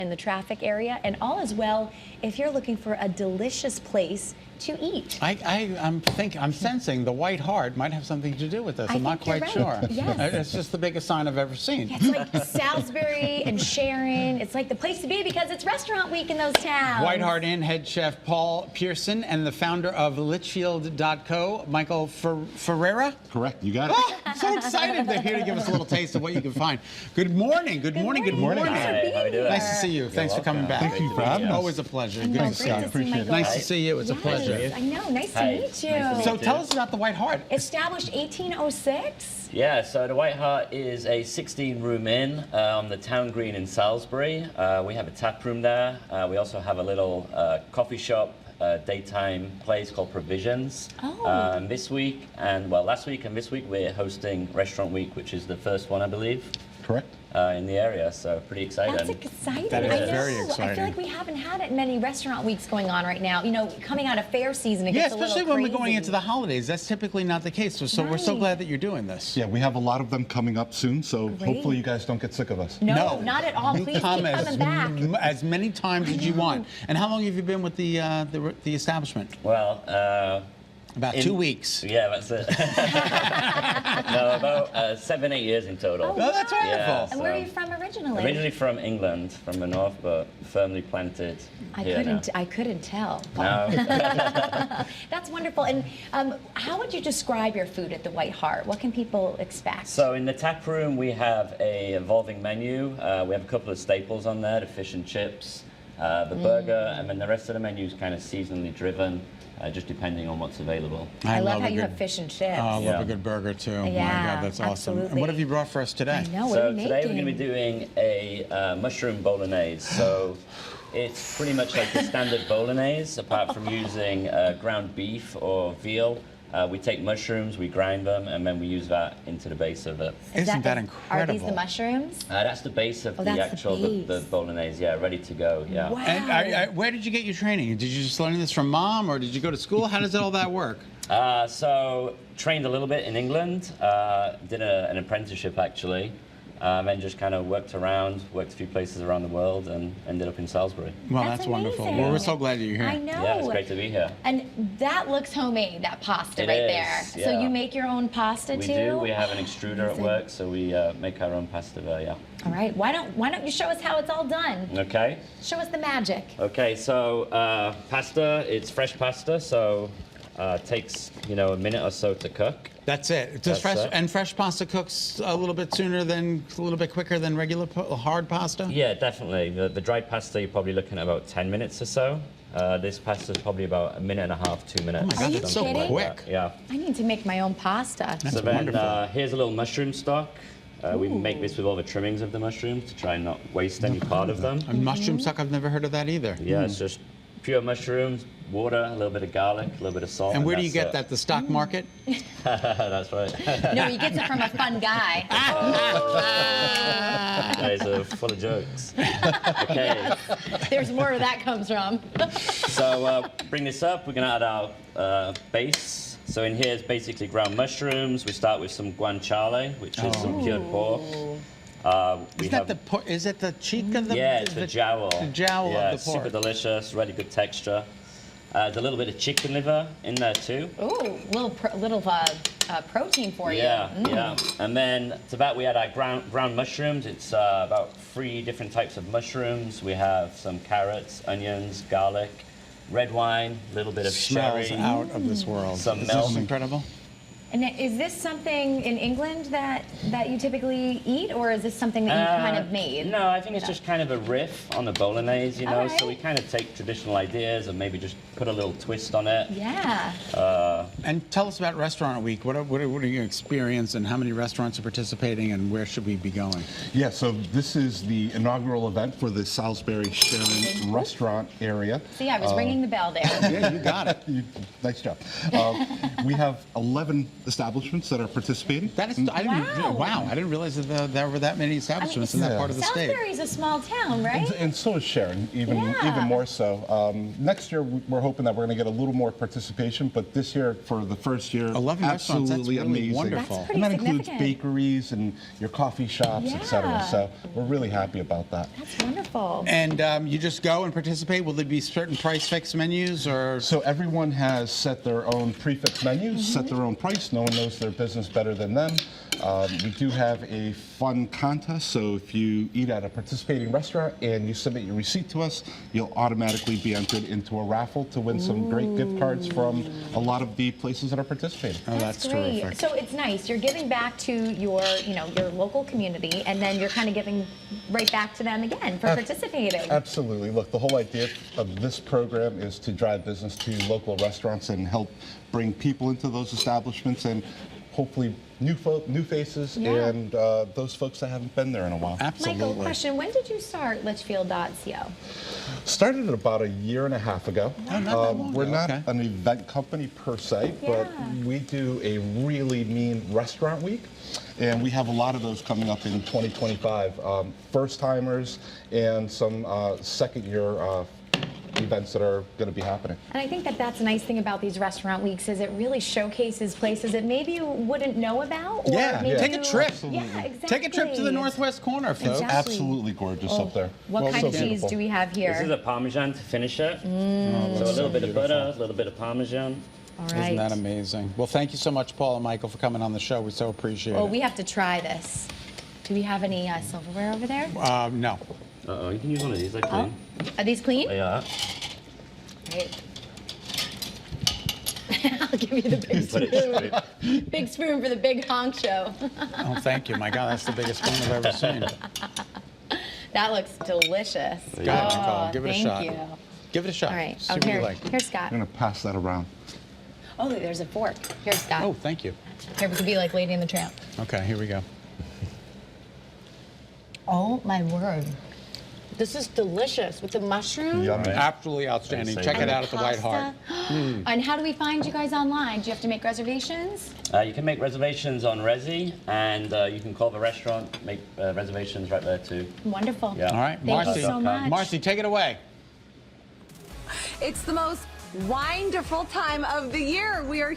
in the traffic area, and all is well if you're looking for a delicious place to eat. I'm sensing the White Hart might have something to do with this. I'm not quite sure. Yes. It's just the biggest sign I've ever seen. It's like Salisbury and Sharon. It's like the place to be because it's restaurant week in those towns. White Hart Inn head chef Paul Pearson and the founder of Litchfield.co, Michael Ferreira. Correct, you got it. Oh, I'm so excited they're here to give us a little taste of what you can find. Good morning. Good morning. Good morning. Hi, how you doing? Nice to see you. Thanks for coming back. Thank you for having us. Always a pleasure. Good No, to see great you. to see Michael. Nice to see you. It's a pleasure. I know. Nice to Hi. meet you. Nice to meet So you. tell us about the White Hart. Established 1806. Yeah, so the White Hart is a 16-room inn on the town green in Salisbury. We have a tap room there. We also have a little coffee shop, daytime place called Provisions. Oh. Last week and this week we're hosting Restaurant Week, which is the first one, I believe. Correct. In the area, so pretty exciting. That's exciting. That is I know. very I exciting. feel like we haven't had many restaurant weeks going on right now. You know, coming out of fair season, it Yeah, gets a little especially when crazy. we're going into the holidays. That's typically not the case. So we're so Right. glad that you're doing this. Yeah, we have a lot of them coming up soon, so Great. hopefully you guys don't get sick of us. No, not at all. You Please keep come coming back. as many times as you want. And how long have you been with the establishment? Well, About 2 weeks. yeah, that's it. No, about 7-8 years in total. Oh, Oh, that's wow. wonderful. Yeah. And where are you from originally? Originally from England, from the north, but firmly planted here now. I couldn't tell. No. That's wonderful. And how would you describe your food at the White Hart? What can people expect? So in the tap room, we have a evolving menu. We have a couple of staples on there, the fish and chips, the burger, and then the rest of the menu is kind of seasonally driven, just depending on what's available. I love how a you good- have fish and chips. Oh, I love Yeah. a good burger too. My Yeah, God, that's awesome. absolutely. And what have you brought for us today? I know. What So are you today we're making? going to be doing a mushroom bolognese. So it's pretty much like the standard bolognese, apart from using ground beef or veal. We take mushrooms, we grind them, and then we use that into the base of it. Isn't that Are incredible? these the mushrooms? That's the base of Oh, the that's the actual the base. bolognese. Yeah, ready to go. Yeah. Wow. And where did you get your training? Did you just learn this from mom, or did you go to school? How does all that work? So trained a little bit in England. Did an apprenticeship actually. And just kind of worked a few places around the world, and ended up in Salisbury. Well, That's that's wonderful. amazing. Well, we're so glad you're here. I know. Yeah, it's great to be here. And that looks homemade, that pasta It right is, there. So yeah. you make your own pasta We too? do. We have an extruder at Amazing. work, so we make our own pasta there. Yeah. All right. Why don't you show us how it's all done? Okay. Show us the magic. Okay. So pasta. It's fresh pasta, so takes a minute or so to cook. That's it. Does That's it. fresh pasta cooks a little bit quicker than regular hard pasta? Yeah, definitely. The dried pasta, you're probably looking at about 10 minutes or so. This pasta is probably about 1.5 minutes, 2 minutes. Oh my God, that's so something like quick. that. Yeah. I need to make my own pasta. That's So then wonderful. here's a little mushroom stock. We make this with all the trimmings of the mushrooms to try and not waste any part of them. A mushroom suck, I've never heard of that either. Yeah, it's just pure mushrooms, water, a little bit of garlic, a little bit of salt. And where do you that's get it. that? The stock market? That's right. No, he gets it from a fun guy. Guys are full of jokes. Okay, There's more where that comes from. so bring this up. We're gonna add our base. So in here is basically ground mushrooms. We start with some guanciale, which is some cured pork. Is it the cheek of the? Yeah, it's the jowl. The jowl yeah, of the pork. super delicious, really good texture. There's a little bit of chicken liver in there too. Ooh, little protein for Yeah, you. yeah. And then to that we add our ground mushrooms. It's about 3 different types of mushrooms. We have some carrots, onions, garlic, red wine, a little bit of Smells sherry. out of this world. Some Is milk. this incredible? And is this something in England that you typically eat, or is this something that you kind of made? No, I think it's just kind of a riff on the bolognese, you know. All So we right. kind of take traditional ideas and maybe just put a little twist on it. Yeah. And tell us about Restaurant Week. What are your experience, and how many restaurants are participating, and where should we be going? Yeah, so this is the inaugural event for the Salisbury Sharon restaurant area. See, I was ringing the bell there. Yeah, you got it. Nice job. We have 11 establishments that are participating. That is, wow, I didn't realize that there were that many establishments in that part of the state. Salisbury's a small town, right? And so is Sharon, even more so. Next year, we're hoping that we're going to get a little more participation, but this year, for the first year, 11 restaurants, that's absolutely really amazing. wonderful. That's And that pretty includes significant. bakeries and your coffee shops, etc. Yeah. So we're really happy about that. That's wonderful. And you just go and participate? Will there be certain price fixed menus or? So everyone has set their own prefix menus, set their own price. No one knows their business better than them. We do have a fun contest, so if you eat at a participating restaurant and you submit your receipt to us, you'll automatically be entered into a raffle to win some great gift cards from a lot of the places that are participating. Oh, that's great. terrific. So it's nice. You're giving back to your, your local community, and then you're kind of giving right back to them again for participating. Absolutely. Look, the whole idea of this program is to drive business to local restaurants and help bring people into those establishments and hopefully new faces and those folks that haven't been there in a while. Absolutely. Michael, question, when did you start Litchfield.co? Started it about a year and a half ago. Oh, not that long We're ago. not Okay. an event company per se, but we do a really mean restaurant week. And we have a lot of those coming up in 2025. First timers and some second year events that are going to be happening. And I think that that's a nice thing about these restaurant weeks is it really showcases places that maybe you wouldn't know about. Or Yeah, maybe take a trip. Yeah, exactly. Take a trip to the northwest corner, folks. Exactly. Absolutely gorgeous up there. What Well, kind so of cheese beautiful. do we have here? This is a Parmesan to finish it. So a that's little bit beautiful. of butter, a little bit of Parmesan. All right. Isn't that amazing? Well, thank you so much, Paul and Michael, for coming on the show. We so appreciate Well, it. we have to try this. Do we have any silverware over there? No. Uh-oh, you can use one of these, they're clean. Are these clean? They are. Great. I'll give you the big Put it spoon. straight. Big spoon for the big honk show. Oh, thank you. My God, that's the biggest spoon I've ever seen. That looks delicious. Go ahead, Nicole. Give it a thank shot. you. Give it a shot. All right. See Oh, what here, you like. here's Scott. I'm going to pass that around. Oh, there's a fork. Here's Scott. Oh, thank you. Here, we could be like Lady and the Tramp. Okay, here we go. Oh, my word. This is delicious with the mushroom. Yummy. Absolutely outstanding. Say Check it that. out at the White Hart. And how do we find you guys online? Do you have to make reservations? You can make reservations on Resi, and you can call the restaurant, make reservations right there too. Wonderful. Yeah. All right, Thank Marcy. you so much. Marcy, take it away. It's the most wonderful time of the year. We are